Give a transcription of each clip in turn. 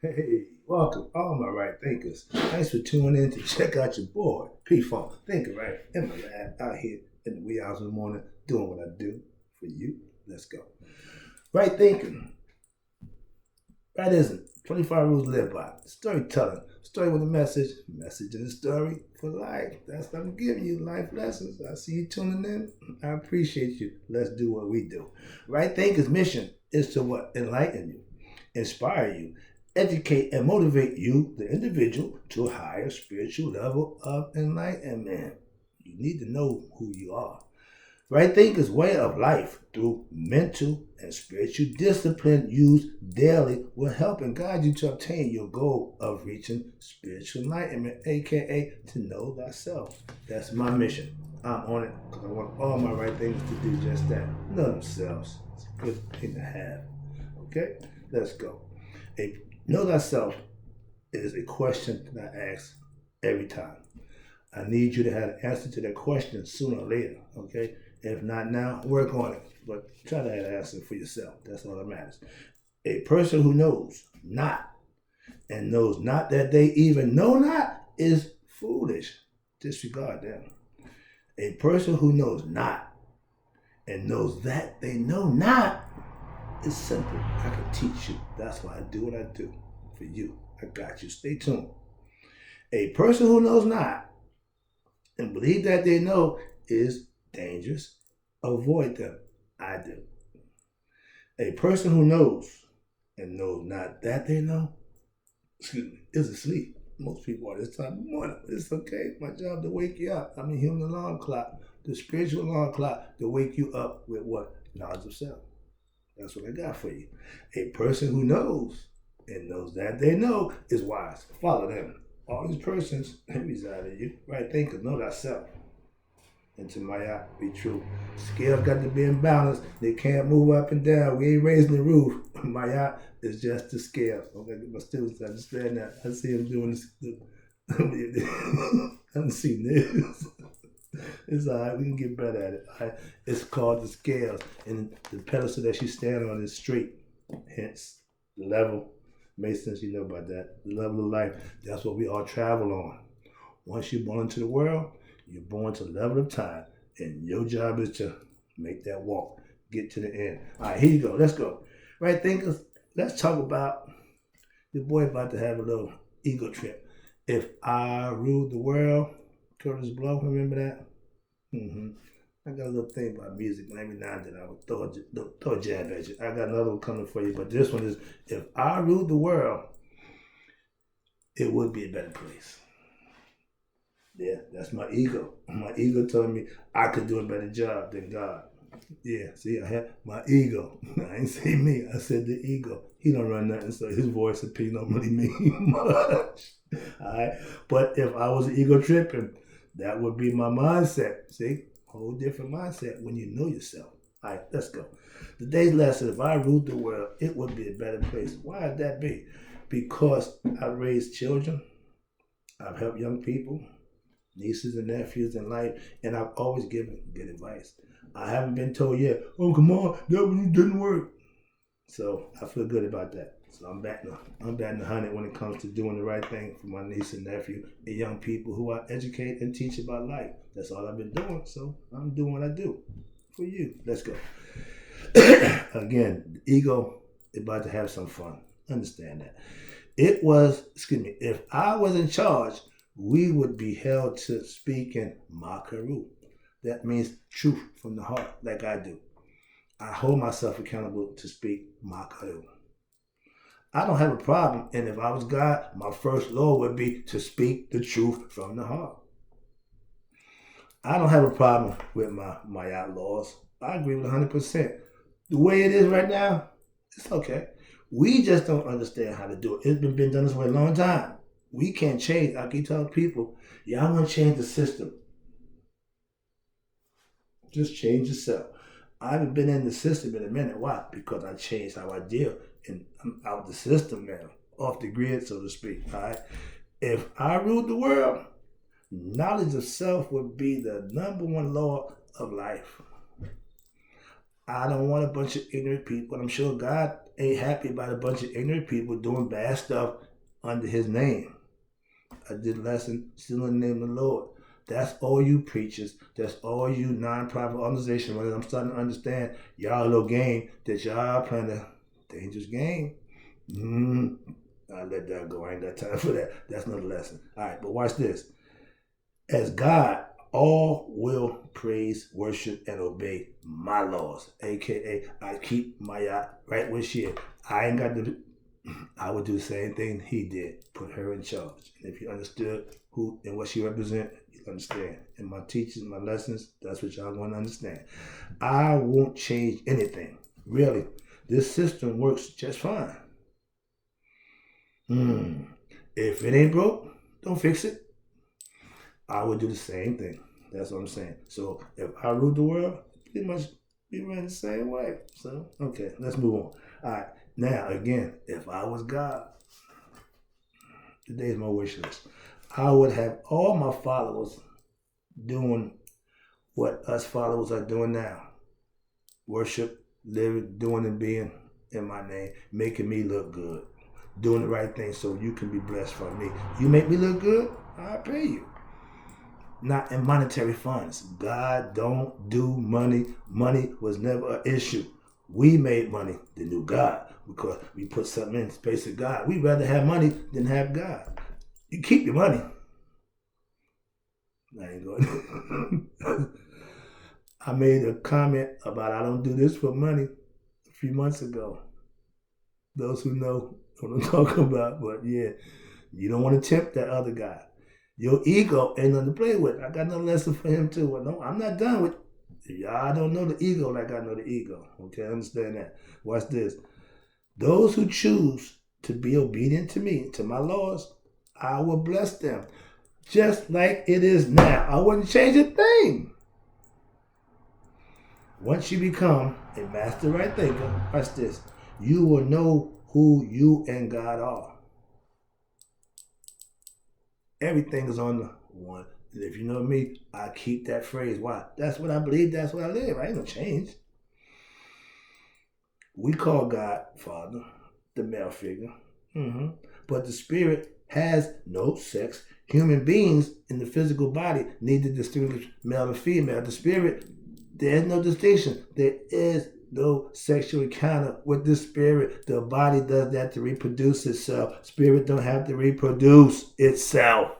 Hey, welcome, all my right thinkers. Thanks for tuning in to check out your boy, P-Funk, thinking right in my lab out here in the wee hours of the morning, doing what I do for you. Let's go. Right thinking, right isn't. 25 rules to live by. Storytelling, story with a message, message in the story for life. That's what I'm giving you, life lessons. I see you tuning in. I appreciate you. Let's do what we do. Right thinkers' mission is to what? Enlighten you, inspire you, educate and motivate you, the individual, to a higher spiritual level of enlightenment. You need to know who you are. Right thinkers' way of life through mental and spiritual discipline used daily will help and guide you to obtain your goal of reaching spiritual enlightenment, aka to know thyself. That's my mission. I'm on it because I want all my right thinkers to do just that. Know themselves. It's a good thing to have. Okay? Let's go. A know thyself is a question that I ask every time. I need you to have an answer to that question sooner or later. Okay? If not now, work on it. But try to have an answer for yourself. That's all that matters. A person who knows not and knows not that they even know not is foolish. Disregard them. A person who knows not and knows that they know not is simple. I can teach you. That's why I do what I do for you. I got you. Stay tuned. A person who knows not and believe that they know is dangerous. Avoid them. I do. A person who knows and knows not that they know, is asleep. Most people are this time of the morning. It's okay. My job to wake you up. I'm a human alarm clock, the spiritual alarm clock to wake you up with what? Knowledge of self. That's what I got for you. A person who knows and knows that they know is wise. Follow them. All these persons reside in you. Right thinker, know thyself. And to my eye, be true. Scales got to be in balance. They can't move up and down. We ain't raising the roof. My eye is just the scale. Okay, my students understand that. I see them doing this. I haven't seen this. It's all right. We can get better at it. All right? It's called the scales. And the pedestal that you stand on is straight. Hence, the level. Makes sense you know about that. The level of life. That's what we all travel on. Once you're born into the world, you're born to the level of time. And your job is to make that walk. Get to the end. All right, here you go. Let's go. Right, thinkers? Let's talk about your boy about to have a little ego trip. If I ruled the world, Curtis Blow, remember that? Mm-hmm. I got a little thing about music, and every now and then I would throw a jab at you. I got another one coming for you, but this one is, if I ruled the world, it would be a better place. Yeah, that's my ego. My ego told me I could do a better job than God. Yeah, see, I had my ego. I ain't say me. I said the ego. He don't run nothing, so his voice opinion don't really mean much. All right, but if I was ego tripping, that would be my mindset. See, whole different mindset when you know yourself. All right, let's go. Today's lesson: if I ruled the world, it would be a better place. Why would that be? Because I raised children. I've helped young people, nieces and nephews in life, and I've always given good advice. I haven't been told yet, oh, come on, that didn't work. So I feel good about that. So I'm batting 100 when it comes to doing the right thing for my niece and nephew and young people who I educate and teach about life. That's all I've been doing. So I'm doing what I do for you. Let's go. Again, the ego is about to have some fun. Understand that. If I was in charge, we would be held to speak in Makaru. That means truth from the heart, like I do. I hold myself accountable to speak Makaru. I don't have a problem, and if I was God, my first law would be to speak the truth from the heart. I don't have a problem with my outlaws. I agree with 100%. The way it is right now, it's okay. We just don't understand how to do it. It's been done this way a long time. We can't change. I keep telling people, y'all want to change the system. Just change yourself. I haven't been in the system in a minute. Why? Because I changed how I deal, and I'm out the system now, off the grid, so to speak. All right. If I ruled the world, knowledge of self would be the number one law of life. I don't want a bunch of ignorant people. I'm sure God ain't happy about a bunch of ignorant people doing bad stuff under his name. I did a lesson still in the name of the Lord. That's all you preachers. That's all you non-profit organizations. I'm starting to understand y'all little game that y'all playing a dangerous game. I'll let that go. I ain't got time for that. That's another lesson. All right, but watch this. As God, all will praise, worship, and obey my laws, aka I keep my right where she is. I ain't got to. I would do the same thing he did. Put her in charge. And if you understood who and what she represents, you understand. In my teachings, my lessons, that's what y'all want to understand. I won't change anything. Really, this system works just fine. If it ain't broke, don't fix it. I would do the same thing. That's what I'm saying. So if I ruled the world, pretty much be running the same way. So, okay, let's move on. All right. Now, again, if I was God, today's my wish list. I would have all my followers doing what us followers are doing now. Worship, living, doing and being in my name, making me look good. Doing the right thing so you can be blessed from me. You make me look good, I'll pay you. Not in monetary funds. God don't do money. Money was never an issue. We made money than do God because we put something in space of God. We'd rather have money than have God. You keep your money. I ain't going. I made a comment about I don't do this for money a few months ago. Those who know what I'm talking about, but yeah, you don't want to tempt that other guy. Your ego ain't nothing to play with. I got another lesson for him too. Well, no, I'm not done with y'all. Don't know the ego like I know the ego. Okay, understand that. Watch this. Those who choose to be obedient to me, to my laws, I will bless them. Just like it is now. I wouldn't change a thing. Once you become a master right thinker, watch this. You will know who you and God are. Everything is on the one. And if you know me, I keep that phrase. Why? That's what I believe. That's what I live. I ain't gonna change. We call God Father, the male figure. But the spirit has no sex. Human beings in the physical body need to distinguish male and female. The spirit, there is no distinction. There is no sexual encounter with the spirit. The body does that to reproduce itself. Spirit don't have to reproduce itself.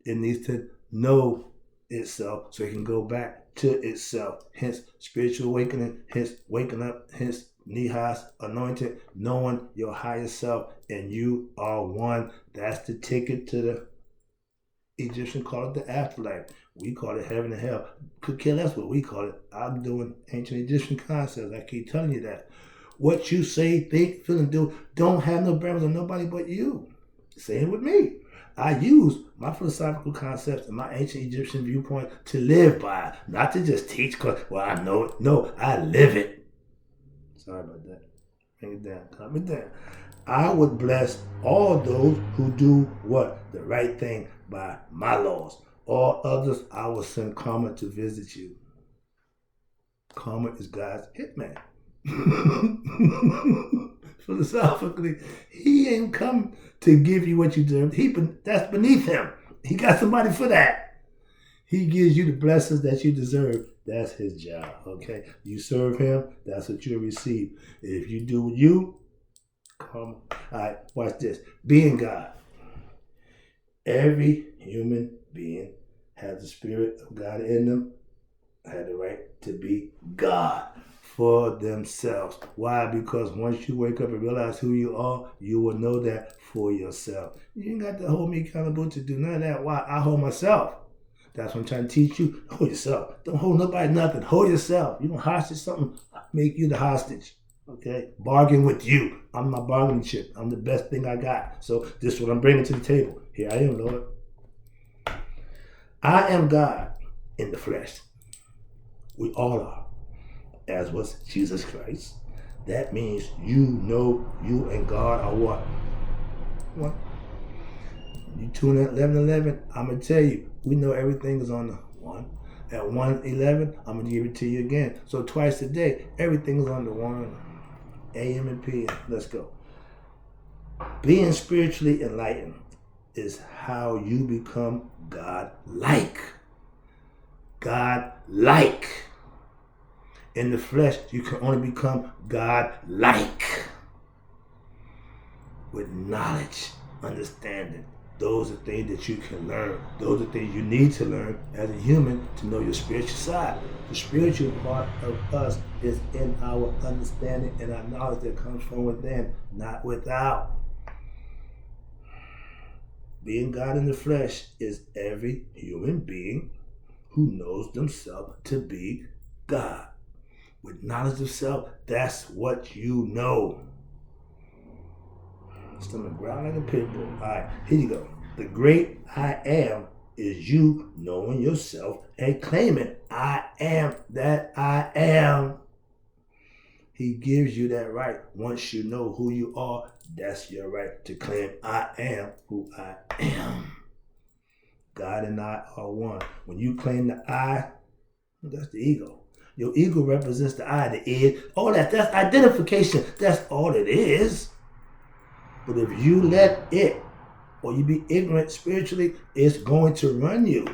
It needs to know itself so it can go back to itself. Hence spiritual awakening, hence waking up, hence Nihas anointed, knowing your higher self and you are one. That's the ticket to the Egyptian call it the afterlife. We call it heaven and hell. Could care less what we call it. I'm doing ancient Egyptian concepts. I keep telling you that. What you say, think, feel, and do don't have no bearings on nobody but you. Same with me. I use my philosophical concepts and my ancient Egyptian viewpoint to live by, not to just teach because, well, I know it. No, I live it. Sorry about that. Bring it down. Calm it down. I would bless all those who do what? The right thing by my laws. All others, I will send karma to visit you. Karma is God's hitman. Philosophically, he ain't come to give you what you deserve. That's beneath him. He got somebody for that. He gives you the blessings that you deserve. That's his job, okay? You serve him, that's what you'll receive. If you do you, karma. All right, watch this. Being God. Every human being has the spirit of God in them, had the right to be God for themselves. Why? Because once you wake up and realize who you are, you will know that for yourself. You ain't got to hold me accountable to do none of that. Why? I hold myself. That's what I'm trying to teach you. Hold yourself. Don't hold nobody nothing. Hold yourself. You don't hostage something, make you the hostage. Okay? Bargain with you. I'm my bargaining chip. I'm the best thing I got. So this is what I'm bringing to the table. Here I am, Lord. I am God in the flesh. We all are. As was Jesus Christ. That means you know you and God are what? What? You tune in at 11:11, I'm going to tell you, we know everything is on the 1. At 1:11, I'm going to give it to you again. So twice a day, everything is on the 1. AM and PM. Let's go. Being spiritually enlightened is how you become God-like. God-like. In the flesh, you can only become God-like. With knowledge, understanding. Those are things that you can learn. Those are things you need to learn as a human to know your spiritual side. The spiritual part of us is in our understanding and our knowledge that comes from within, not without. Being God in the flesh is every human being who knows themselves to be God. With knowledge of self, that's what you know. Stomach growl like a pit bull. All right, here you go. The great I am is you knowing yourself and claiming I am that I am. He gives you that right. Once you know who you are, that's your right to claim I am who I am. God and I are one. When you claim the I, that's the ego. Your ego represents the I, the id, all that. That's identification. That's all it is. But if you let it, or you be ignorant spiritually, it's going to run you.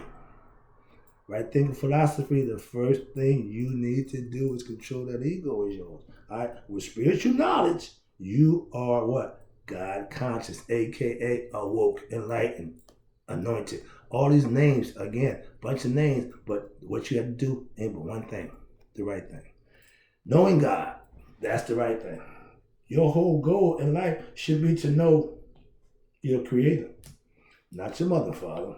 Right thinking philosophy, the first thing you need to do is control that ego is yours. All right? With spiritual knowledge, you are what? God conscious, aka awoke, enlightened, anointed. All these names, again, bunch of names, but what you have to do ain't but one thing, the right thing. Knowing God, that's the right thing. Your whole goal in life should be to know your creator, not your mother, father.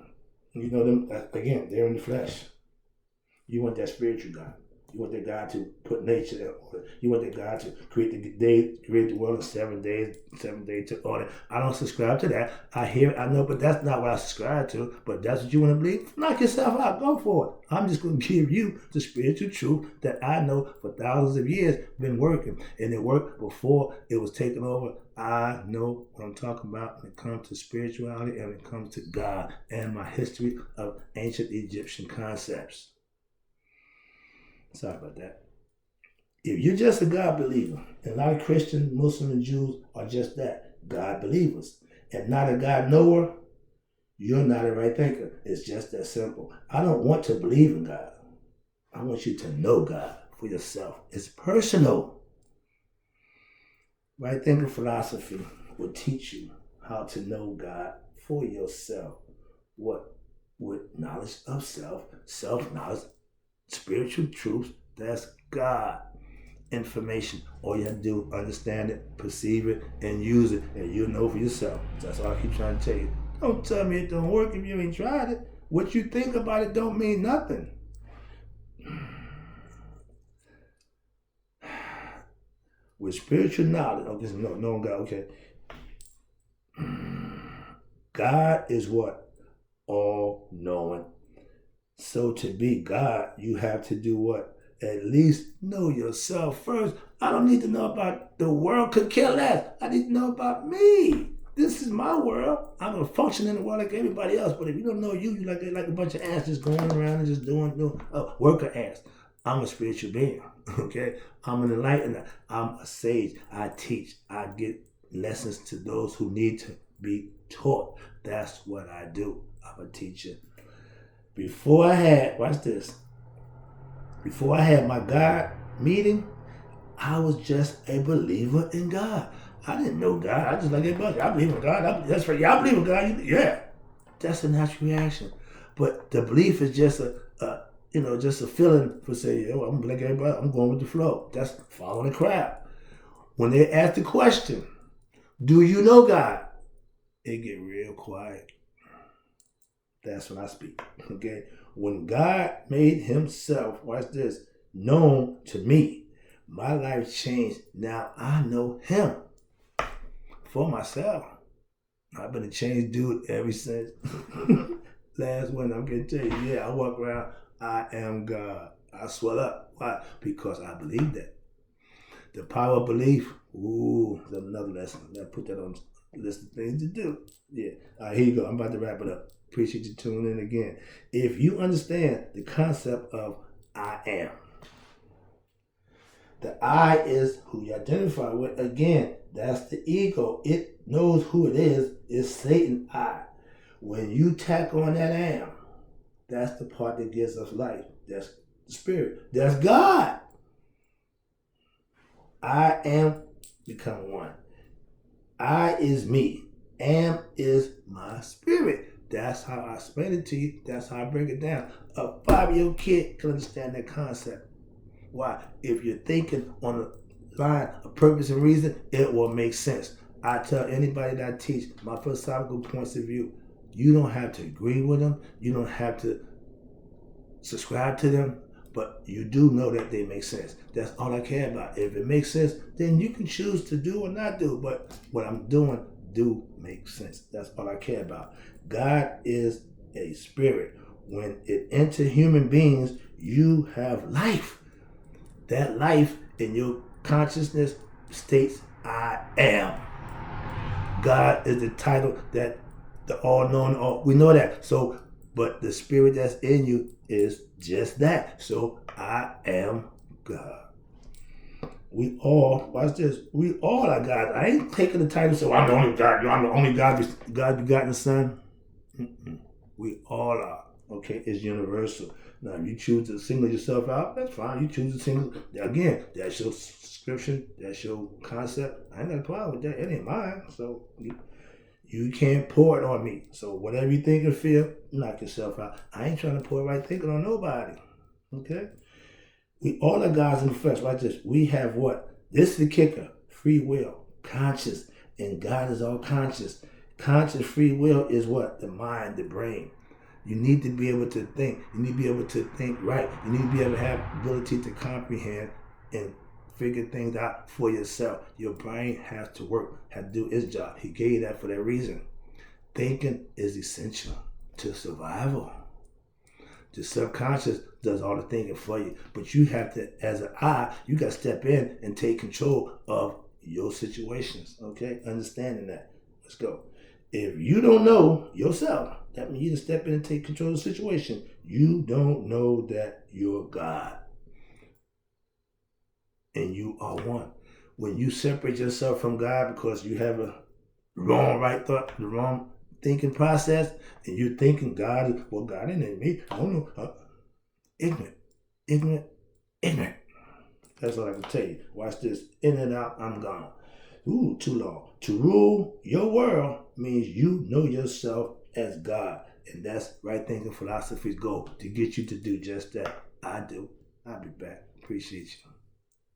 You know them, again, they're in the flesh. You want that spiritual God. You want that God to put nature in order. You want that God to create the day, create the world in 7 days to order. I don't subscribe to that. I hear it, I know, but that's not what I subscribe to. But that's what you want to believe. Knock yourself out. Go for it. I'm just going to give you the spiritual truth that I know for thousands of years been working. And it worked before it was taken over. I know what I'm talking about when it comes to spirituality and when it comes to God and my history of ancient Egyptian concepts. Sorry about that. If you're just a God believer, and a lot of Christians, Muslims, and Jews are just that, God believers, and not a God knower, you're not a right thinker. It's just that simple. I don't want to believe in God. I want you to know God for yourself. It's personal. Right thinking philosophy will teach you how to know God for yourself. What? With knowledge of self, self-knowledge, spiritual truth, that's God information. All you have to do, understand it, perceive it, and use it, and you'll know for yourself. That's all I keep trying to tell you. Don't tell me it don't work if you ain't tried it. What you think about it don't mean nothing. With spiritual knowledge, okay, no God, okay. God is what? All-knowing. So to be God, you have to do what? At least know yourself first. I don't need to know about the world, could care less. I need to know about me. This is my world. I'm a function in the world like everybody else. But if you don't know you, you're like a bunch of ants just going around and just doing worker ants. I'm a spiritual being, okay? I'm an enlightener. I'm a sage. I teach. I get lessons to those who need to be taught. That's what I do. I'm a teacher. Before I had my God meeting, I was just a believer in God. I didn't know God. I just like everybody. I believe in God. That's right. Yeah, I believe in God. Yeah. That's a natural reaction. But the belief is just just a feeling for saying, I'm like everybody. I'm going with the flow. That's following the crowd. When they ask the question, do you know God? It get real quiet. That's when I speak, okay? When God made himself, watch this, known to me, my life changed. Now I know him for myself. I've been a changed dude ever since last one. I'm going to tell you, I walk around, I am God. I swell up. Why? Because I believe that. The power of belief, that's another lesson. I put that on the list of things to do. Yeah. All right, here you go. I'm about to wrap it up. Appreciate you tuning in again. If you understand the concept of I am, The I is who you identify with. Again, that's the ego. It knows who it is. It's Satan I. When you tack on that am, that's the part that gives us life. That's the spirit. That's God. I am become one. I is me. Am is my spirit. That's how I explain it to you. That's how I break it down. A 5-year-old kid can understand that concept. Why? If you're thinking on the line of purpose and reason, it will make sense. I tell anybody that I teach my philosophical points of view. You don't have to agree with them. You don't have to subscribe to them. But you do know that they make sense. That's all I care about. If it makes sense, then you can choose to do or not do. But what I'm doing do make sense. That's all I care about. God is a spirit. When it enters human beings, you have life. That life in your consciousness states, I am. God is the title that the all-knowing, we know that. So, but the spirit that's in you is just that. So, I am God. We all, watch this, we all are God. I ain't taking the title, so I'm the only God. I'm the only God begotten Son. We all are. Okay, it's universal. Now, if you choose to single yourself out, that's fine. You choose to single, again, that's your subscription, that's your concept. I ain't got a problem with that. It ain't mine. So, you can't pour it on me. So, whatever you think and feel, knock yourself out. I ain't trying to pour right thinking on nobody. Okay? We all are gods in the flesh. Like this. We have what? This is the kicker. Free will. Conscious. And God is all conscious. Conscious free will is what? The mind, the brain. You need to be able to think. You need to be able to think right. You need to be able to have ability to comprehend and figure things out for yourself. Your brain has to work, has to do its job. He gave you that for that reason. Thinking is essential to survival. The subconscious does all the thinking for you. But you have to, as an I, you got to step in and take control of your situations. Okay? Understanding that. Let's go. If you don't know yourself, that means you can step in and take control of the situation. You don't know that you're God. And you are one. When you separate yourself from God because you have a wrong right thought, the wrong thinking process, and you're thinking God is, well, God ain't in me. I don't know. Ignorant. That's all I can tell you. Watch this. In and out, I'm gone. Ooh, too long. To rule your world means you know yourself as God. And that's right thinking philosophy's goal, to get you to do just that. I do. I'll be back. Appreciate you.